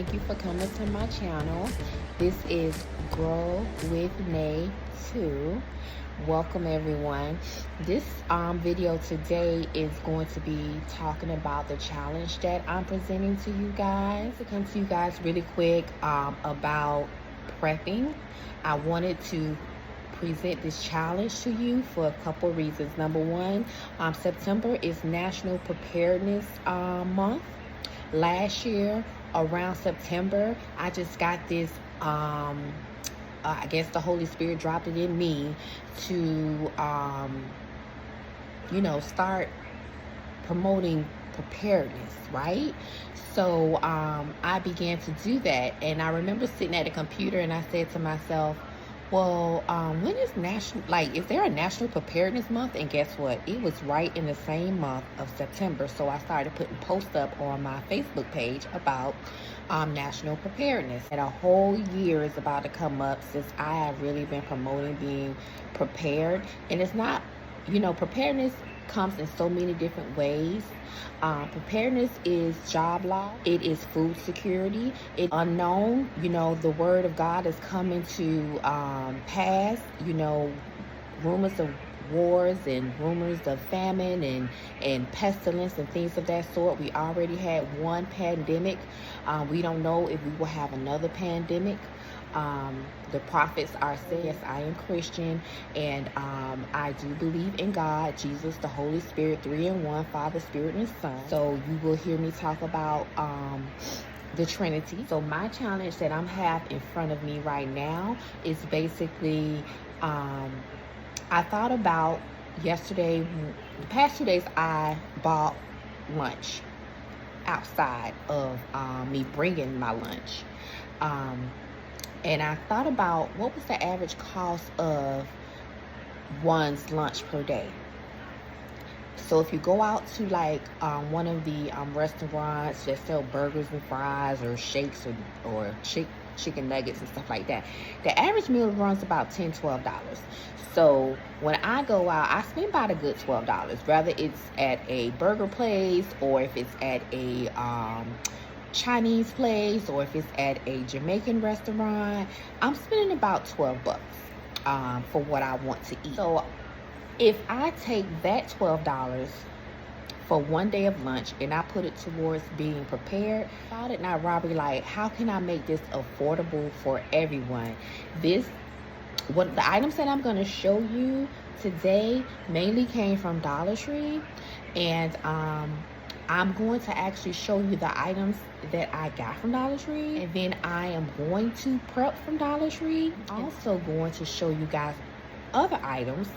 Thank you for coming to my channel. This is Grow with Nay 2. Welcome everyone. This video today is going to be talking about the challenge that I'm presenting to you guys. To come to you guys really quick about prepping. I wanted to present this challenge to you for a couple reasons. Number one, September is National Preparedness Month. Last year around September, I just got this I guess the Holy Spirit dropped it in me to start promoting preparedness, right? So I began to do that, and I remember sitting at a computer and I said to myself, well, when is is there a National Preparedness Month? And guess what? It was right in the same month of September. So I started putting posts up on my Facebook page about national preparedness. And a whole year is about to come up since I have really been promoting being prepared. And it's not, preparedness comes in so many different ways. Preparedness is job loss. It is food security. It's unknown. The word of God is coming to pass. Rumors of wars and rumors of famine and pestilence and things of that sort. We already had one pandemic. We don't know if we will have another pandemic. The prophets are saying, yes, I am Christian, and I do believe in God, Jesus, the Holy Spirit, 3 in 1, Father, Spirit, and Son. So you will hear me talk about the Trinity. So my challenge that I'm have in front of me right now is basically, I thought about yesterday, the past 2 days, I bought lunch outside of me bringing my lunch. And I thought about what was the average cost of one's lunch per day. So if you go out to one of the restaurants that sell burgers and fries or shakes or chicken nuggets and stuff like that, the average meal runs about $10-12. So when I go out, I spend about a good $12, whether it's at a burger place or if it's at a Chinese place or if it's at a Jamaican restaurant. I'm spending about $12 for what I want to eat. So if I take that $12 for 1 day of lunch and I put it towards being prepared, thought it not robbery, how can I make this affordable for everyone? What the items that I'm going to show you today mainly came from Dollar Tree, and I'm going to actually show you the items that I got from Dollar Tree, and then I am going to prep from Dollar Tree. I'm also going to show you guys other items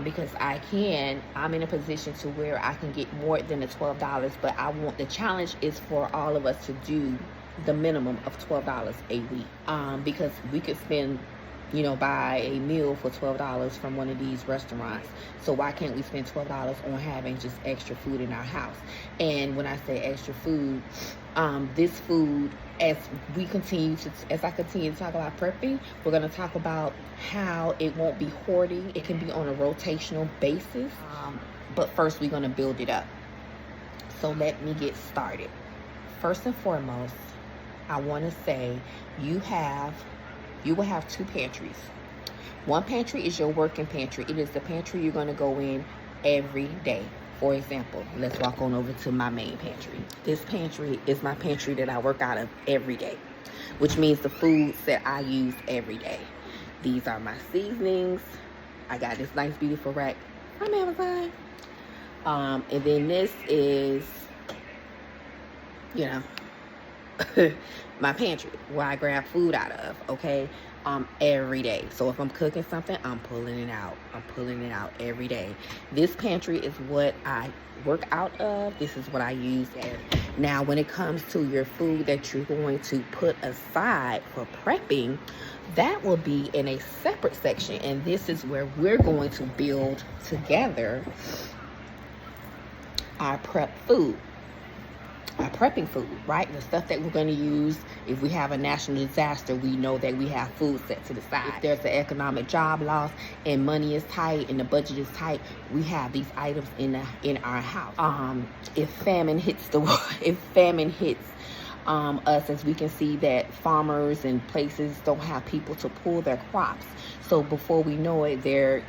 because I'm in a position to where I can get more than the $12, but the challenge is for all of us to do the minimum of $12 a week, because we could spend buy a meal for $12 from one of these restaurants. So why can't we spend $12 on having just extra food in our house? And when I say extra food, this food, as I continue to talk about prepping, we're going to talk about how it won't be hoarding. It can be on a rotational basis. But first, we're going to build it up. So let me get started. First and foremost, I want to say you will have 2 pantries. One pantry is your working pantry. It is the pantry you're going to go in every day. For example, let's walk on over to my main pantry. This pantry is my pantry that I work out of every day, which means the foods that I use every day. These are my seasonings. I got this nice, beautiful rack from Amazon. And then this is, my pantry where I grab food out of, okay, every day. So if I'm cooking something, I'm pulling it out. I'm pulling it out every day. This pantry is what I work out of. This is what I use. Now, when it comes to your food that you're going to put aside for prepping, that will be in a separate section. And this is where we're going to build together our prep food. Prepping food, right? The stuff that we're going to use if we have a national disaster. We know that we have food set to the side. If there's an economic job loss and money is tight and the budget is tight, we have these items in our house. If famine hits us, as we can see that farmers and places don't have people to pull their crops. So before we know it, there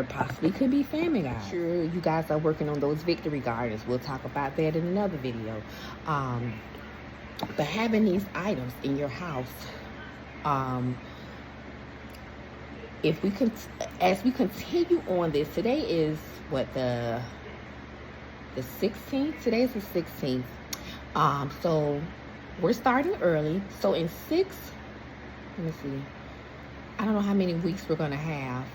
possibly could be famine, guys. Sure, you guys are working on those victory gardens. We'll talk about that in another video. But having these items in your house, if we as we continue on this, today is what, the 16th. Today is the 16th. So we're starting early. So in let me see, I don't know how many weeks we're gonna have.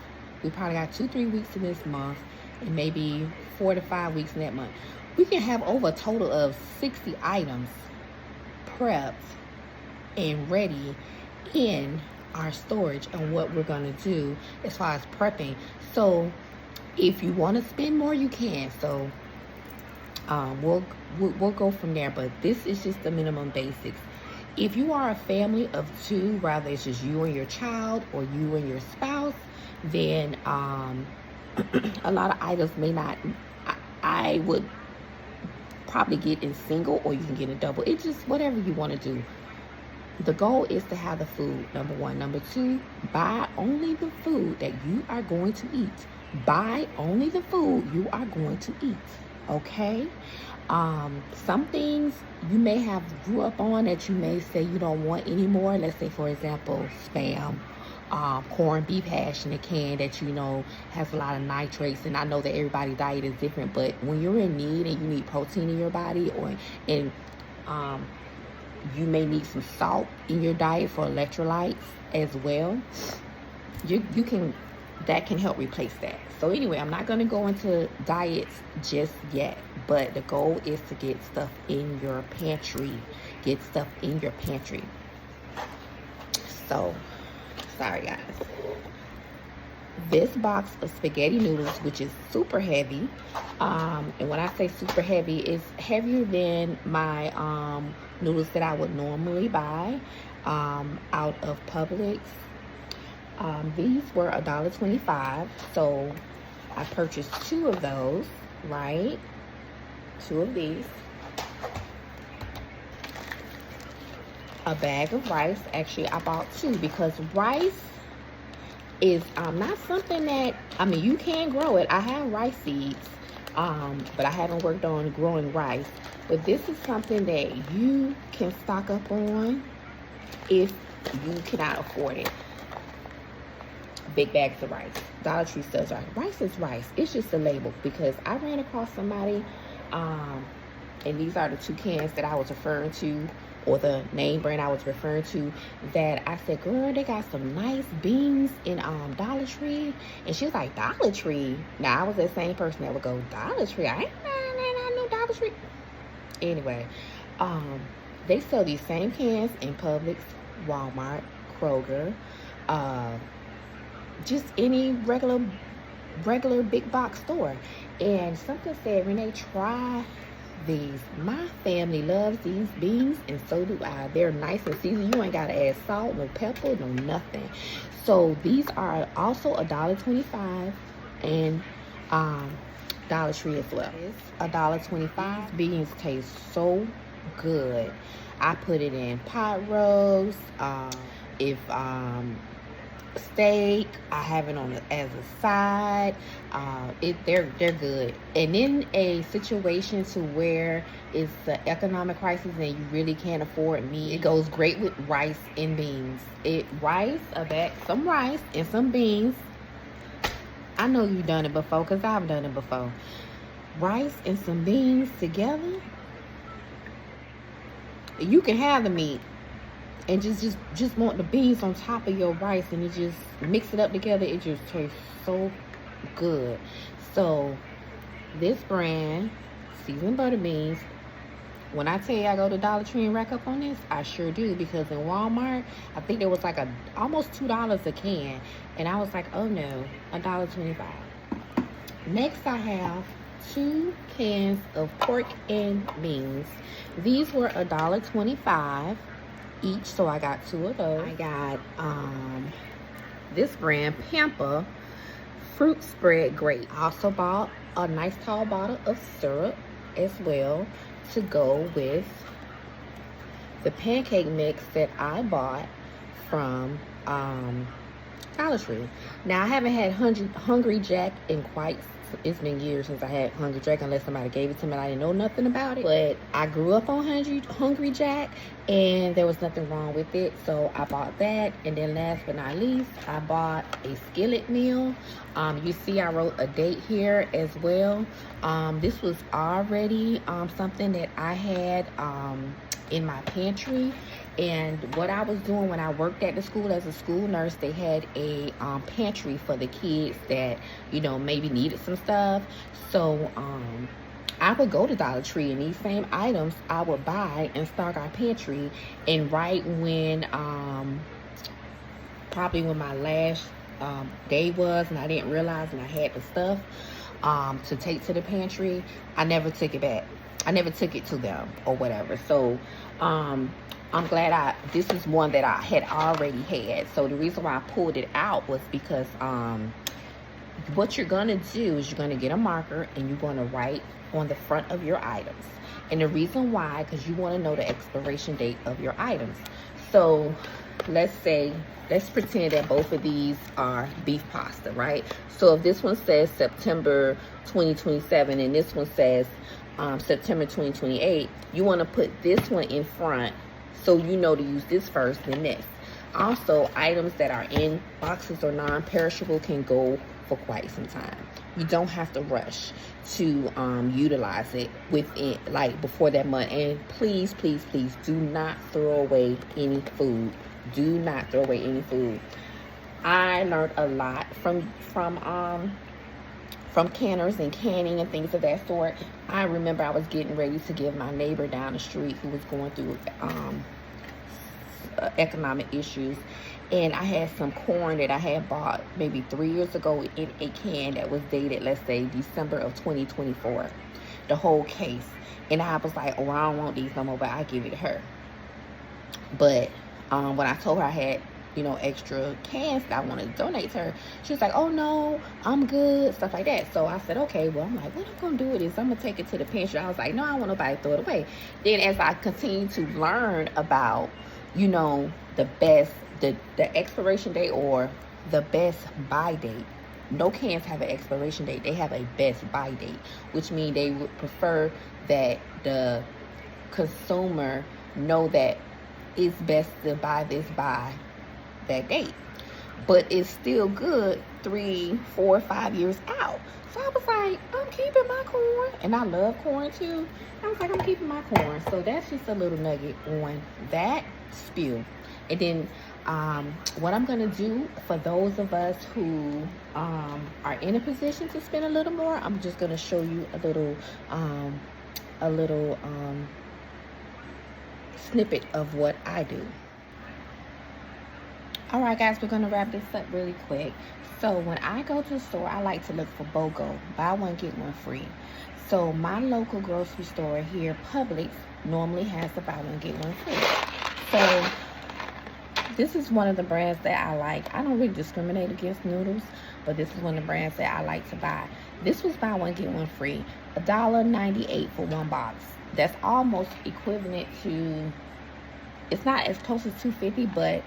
We probably got 2-3 weeks in this month, and maybe 4 to 5 weeks in that month. We can have over a total of 60 items prepped and ready in our storage on what we're going to do as far as prepping. So if you want to spend more, you can. So we'll go from there, but this is just the minimum basics. If you are a family of 2, rather it's just you and your child or you and your spouse, then a lot of items may not, I would probably get in single, or you can get a double. It's just whatever you want to do. The goal is to have the food, number 1. Number 2, buy only the food that you are going to eat. Buy only the food you are going to eat. Okay? Some things you may have grew up on that you may say you don't want anymore. Let's say, for example, Spam, corned beef hash in a can that you know has a lot of nitrates. And I know that everybody's diet is different, but when you're in need and you need protein in your body, and you may need some salt in your diet for electrolytes as well, that can help replace that. So anyway, I'm not going to go into diets just yet, but the goal is to get stuff in your pantry. Get stuff in your pantry. So, sorry guys. This box of spaghetti noodles, which is super heavy, and when I say super heavy, it's heavier than my noodles that I would normally buy out of Publix. These were $1.25, so I purchased 2 of those, right? 2 of these. A bag of rice. Actually, I bought 2 because rice is not something that, I mean, you can grow it. I have rice seeds, but I haven't worked on growing rice. But this is something that you can stock up on if you cannot afford it. Big bags of rice. Dollar Tree sells rice. Rice is rice. It's just a label, because I ran across somebody, and these are the 2 cans that I was referring to, or the name brand I was referring to, that I said, girl, they got some nice beans in Dollar Tree. And she was like, Dollar Tree? Now, I was that same person that would go, Dollar Tree? I know Dollar Tree. Anyway, they sell these same cans in Publix, Walmart, Kroger, just any regular big box store. And something said, Renee, try these. My family loves these beans, and so do I. They're nice and seasoned. You ain't gotta add salt, no pepper, no nothing. So these are also $1.25, and Dollar Tree as well. It's $1.25. Beans taste so good. I put it in pot roast. If steak, I have it on as a side. They're good. And in a situation to where it's the economic crisis and you really can't afford meat, it goes great with rice and beans. Some rice and some beans. I know you've done it before, because I've done it before. Rice and some beans together. You can have the meat and just want the beans on top of your rice, and you just mix it up together. It just tastes so good. So this brand, seasoned butter beans, when I tell you I go to Dollar Tree and rack up on this, I sure do, because in Walmart, I think there was like almost $2 a can, and I was like, oh no, $1.25. Next, I have 2 cans of pork and beans. These were $1.25 each, so I got 2 of those. I got this brand, Pampa fruit spread grape. I also bought a nice tall bottle of syrup as well to go with the pancake mix that I bought from Dollar Tree. Now, I haven't had Hungry Jack in it's been years since I had Hungry Jack, unless somebody gave it to me and I didn't know nothing about it. But I grew up on Hungry Jack, and there was nothing wrong with it, so I bought that. And then last but not least, I bought a skillet meal. You see I wrote a date here as well. This was already something that I had in my pantry. And what I was doing when I worked at the school as a school nurse, they had a pantry for the kids that, you know, maybe needed some stuff. So I would go to Dollar Tree, and these same items I would buy and stock our pantry. And right when probably when my last day was, and I didn't realize, and I had the stuff to take to the pantry, I never took it back. I never took it to them or whatever. So I'm glad this is one that I had already had. So the reason why I pulled it out was because what you're gonna do is you're gonna get a marker and you're gonna write on the front of your items. And the reason why, because you want to know the expiration date of your items. So let's pretend that both of these are beef pasta, right? So if this one says September 2027 and this one says September 2028, you want to put this one in front, so you know to use this first, then this. Also, items that are in boxes or non-perishable can go for quite some time. You don't have to rush to utilize it within, like, before that month. And please, please, please do not throw away any food. Do not throw away any food. I learned a lot from canners and canning and things of that sort. I remember I was getting ready to give my neighbor down the street, who was going through economic issues, and I had some corn that I had bought maybe 3 years ago in a can that was dated, let's say, December of 2024, the whole case. And I was like, oh, I don't want these no more, but I give it to her. But when I told her I had, you know, extra cans that I wanted to donate to her, she was like, oh no, I'm good, stuff like that. So I said, okay. Well, I'm like, what I'm gonna do with this? I'm gonna take it to the pantry. I was like, no, I don't want nobody to throw it away. Then as I continued to learn about, you know, the expiration date or the best buy date. No cans have an expiration date. They have a best buy date, which means they would prefer that the consumer know that it's best to buy this by that date. But it's still good 3, 4, 5 years out. So I was like, I'm keeping my corn. And I love corn too. I was like, I'm keeping my corn. So that's just a little nugget on that spill. And then what I'm gonna do for those of us who are in a position to spend a little more, I'm just gonna show you a little snippet of what I do. All right, guys, we're gonna wrap this up really quick. So when I go to the store, I like to look for BOGO, buy one get one free. So my local grocery store here, Publix, normally has the buy one get one free. So this is one of the brands that I like. I don't really discriminate against noodles, but this is one of the brands that I like to buy. This was buy one get one free, $1.98 for one box. That's almost equivalent to, it's not as close as $2.50, but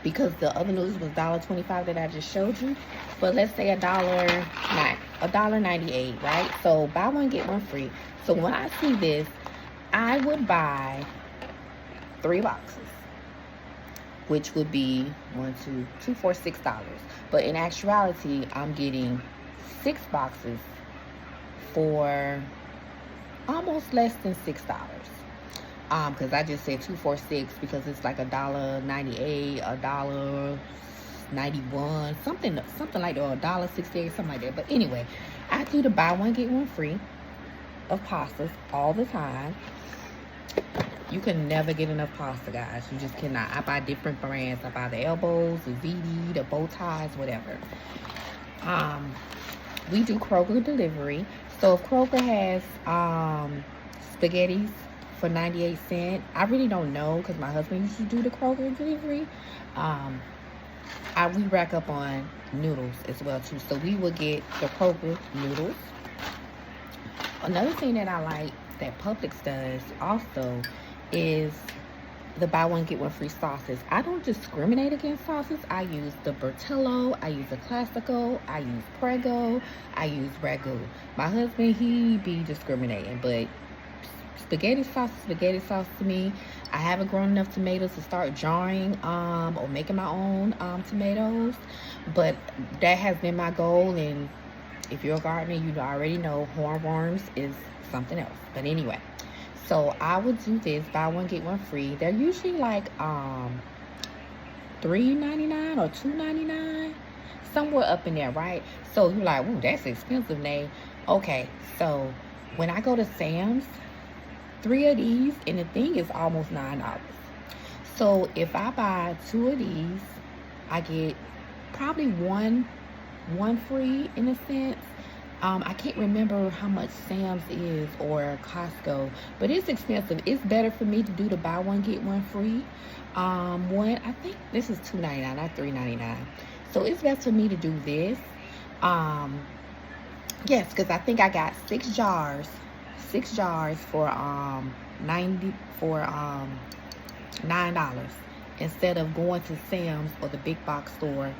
because the other noodles was $1.25 that I just showed you, but let's say $1.98, right? So buy one get one free. So when I see this, I would buy 3 boxes, which would be $2, $4, $6. But in actuality, I'm getting 6 boxes for almost less than $6. Because I just said 2, 4, 6 because it's like $1.98, $1.91, something like that, or $1.68, something like that. But anyway, I do the buy one get one free of pastas all the time. You can never get enough pasta, guys. You just cannot. I buy different brands. I buy the elbows, the ziti, the bow ties, whatever. We do Kroger delivery. So if Kroger has spaghettis for 98 cents, I really don't know because my husband used to do the Kroger delivery. We rack up on noodles as well too. So we will get the Kroger noodles. Another thing that I like that Publix does also is the buy one get one free sauces. I don't discriminate against sauces. I use the Bertillo, I use the Classico, I use Prego, I use Ragu. My husband, he be discriminating, but spaghetti sauce to me. I haven't grown enough tomatoes to start jarring or making my own tomatoes, but that has been my goal. And if you're a gardener, you already know hornworms is something else. But anyway, so I would do this, buy one get one free. They're usually like $3.99 or $2.99, somewhere up in there, right? So you're like, ooh, that's expensive, Nay. Okay, so when I go to Sam's, 3 of these, and the thing is almost $9. So if I buy 2 of these, I get probably one free in a sense. I can't remember how much Sam's is or Costco, but it's expensive. It's better for me to do the buy one get one free. I think this is $2.99, not $3.99. So it's best for me to do this. Yes, because I think I got 6 jars for $9 instead of going to Sam's or the big box store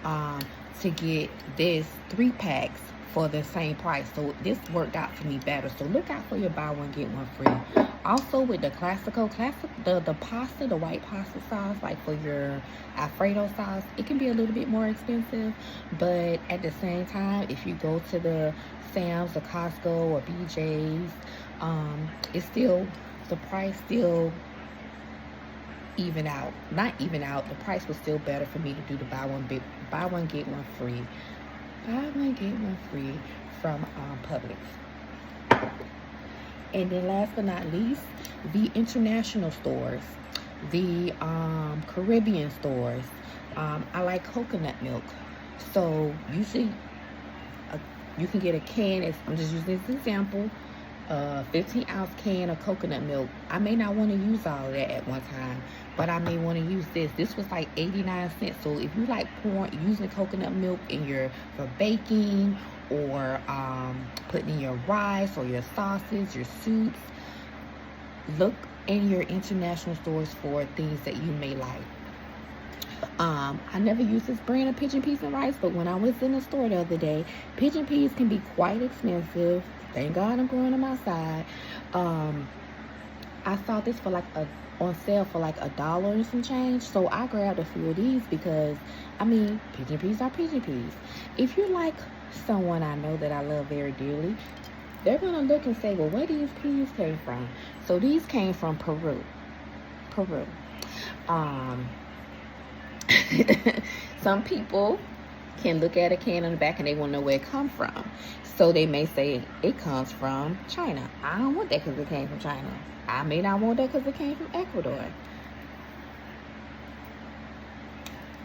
to get this 3 packs for the same price. So this worked out for me better. So look out for your buy one get one free. Also with the Classico, the pasta, the white pasta sauce, like for your Alfredo sauce, it can be a little bit more expensive, but at the same time, if you go to the Sam's or Costco or BJ's, it's still, the price still not even out. The price was still better for me to do the buy one get one free. Buy one get one free from Publix. And then last but not least, the international stores, the Caribbean stores. I like coconut milk. So usually you can get a can, I'm just using this example, 15-ounce can of coconut milk. I may not want to use all of that at one time, but I may want to use this. This was like 89 cents. So if you like using coconut milk for baking or putting in your rice or your sauces, your soups, look in your international stores for things that you may like. I never used this brand of pigeon peas and rice, but when I was in the store the other day, pigeon peas can be quite expensive. Thank God I'm growing them outside. I saw this for on sale for like $1 and some change, so I grabbed a few of these because, I mean, pigeon peas are pigeon peas. If you're like someone I know that I love very dearly, they're gonna look and say, well, where these peas came from? So these came from Peru. Some people can look at a can on the back and they want to know where it comes from. So they may say it comes from China. I don't want that because it came from China. I may not want that because it came from Ecuador.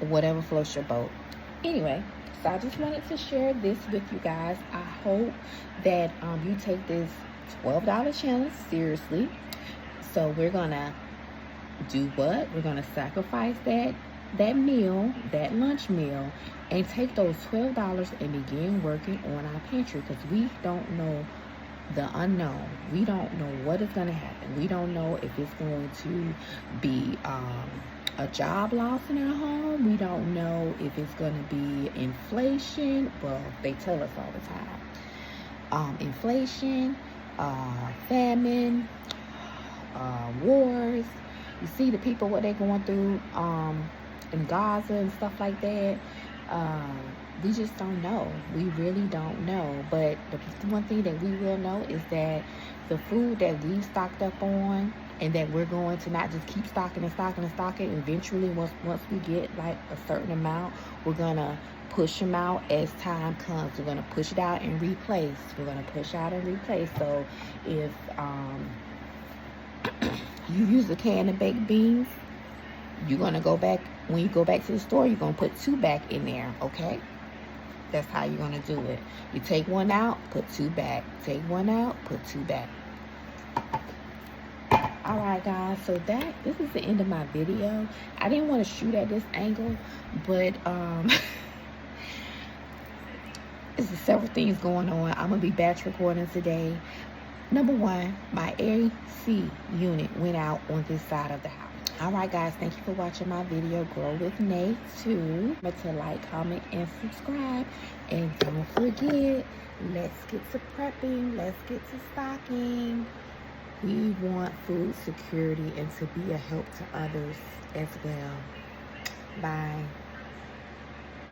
Whatever floats your boat. Anyway, so I just wanted to share this with you guys. I hope that you take this $12 challenge seriously. So we're going to do what? We're going to sacrifice that meal, that lunch meal, and take those $12 and begin working on our pantry, because we don't know the unknown. We don't know what is going to happen. We don't know if it's going to be a job loss in our home. We don't know if it's going to be inflation. Well, they tell us all the time. Inflation, famine, wars. You see the people, what they're going through in Gaza and stuff like that. We just don't know. We really don't know. But the one thing that we will know is that the food that we stocked up on, and that we're going to not just keep stocking. Eventually, once we get like a certain amount, we're gonna push them out as time comes. We're gonna push it out and replace. So if you use a can of baked beans, you're gonna go back, when you go back to the store, you're gonna put 2 back in there, okay? That's how you're gonna do it. You take 1 out, put 2 back. Take 1 out, put 2 back. All right, guys, so this is the end of my video. I didn't want to shoot at this angle, but there's several things going on. I'm gonna be batch recording today. Number one, my AC unit went out on this side of the house. All right, guys, thank you for watching my video, Grow with Nate 2. Remember to like, comment, and subscribe. And don't forget, let's get to prepping. Let's get to stocking. We want food security and to be a help to others as well. Bye.